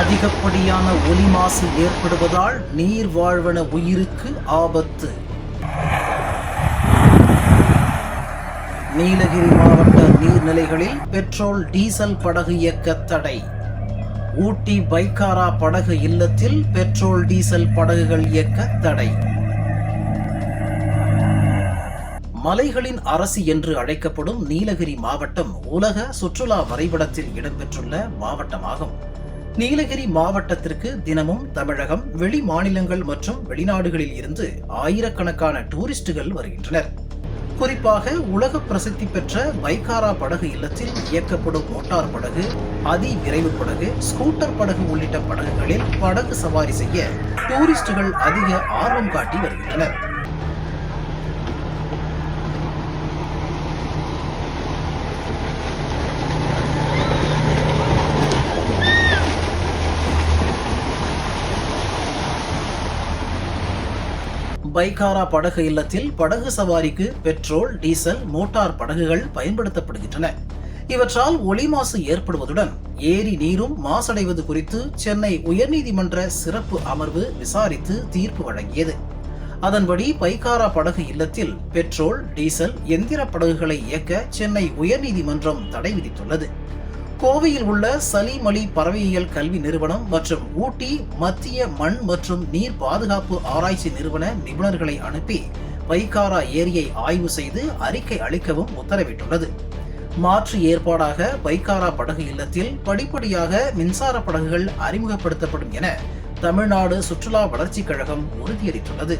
அதிகப்படியான ஒலி மாசு ஏற்படுவதால் நீர் வாழ்வன உயிருக்கு ஆபத்து. நீலகிரி மாவட்ட நீர்நிலைகளில் பெட்ரோல் டீசல் படகு இயக்க தடை. ஊட்டி பைக்காரா படகு இல்லத்தில் பெட்ரோல் டீசல் படகுகள் இயக்க தடை. மலைகளின் அரசி என்று அழைக்கப்படும் நீலகிரி மாவட்டம் உலக சுற்றுலா வரைபடத்தில் இடம்பெற்றுள்ள மாவட்டமாகும். நீலகிரி மாவட்டத்திற்கு தினமும் தமிழகம், வெளி மாநிலங்கள் மற்றும் வெளிநாடுகளில் இருந்து ஆயிரக்கணக்கான டூரிஸ்டுகள் வருகின்றனர். குறிப்பாக உலக பிரசித்தி பெற்ற பைக்காரா படகு இல்லத்தில் இயக்கப்படும் மோட்டார் படகு, அதி விரைவு படகு, ஸ்கூட்டர் படகு உள்ளிட்ட படகுகளில் படகு சவாரி செய்ய டூரிஸ்டுகள் அதிக ஆர்வம் காட்டி வருகின்றனர். பைக்காரா படகு இல்லத்தில் படகு சவாரிக்கு பெட்ரோல், டீசல், மோட்டார் படகுகள் பயன்படுத்தப்படுகின்றன. இவற்றால் ஒலி மாசு ஏற்படுவதுடன் ஏரி நீரும் மாசடைவது குறித்து சென்னை உயர்நீதிமன்ற சிறப்பு அமர்வு விசாரித்து தீர்ப்பு வழங்கியது. அதன்படி பைக்காரா படகு இல்லத்தில் பெட்ரோல், டீசல், எந்திர படகுகளை இயக்க சென்னை உயர்நீதிமன்றம் தடை விதித்துள்ளது. கோவையில் உள்ள சலீம் அலி பறவையியல் கல்வி நிறுவனம் மற்றும் ஊட்டி மத்திய மண் மற்றும் நீர் பாதுகாப்பு ஆராய்ச்சி நிறுவன நிபுணர்களை அனுப்பி பைக்காரா ஏரியை ஆய்வு செய்து அறிக்கை அளிக்கவும் உத்தரவிட்டுள்ளது. மாற்று ஏற்பாடாக பைக்காரா படகு இல்லத்தில் படிப்படியாக மின்சார படகுகள் அறிமுகப்படுத்தப்படும் என தமிழ்நாடு சுற்றுலா வளர்ச்சிக் கழகம் உறுதியளித்துள்ளது.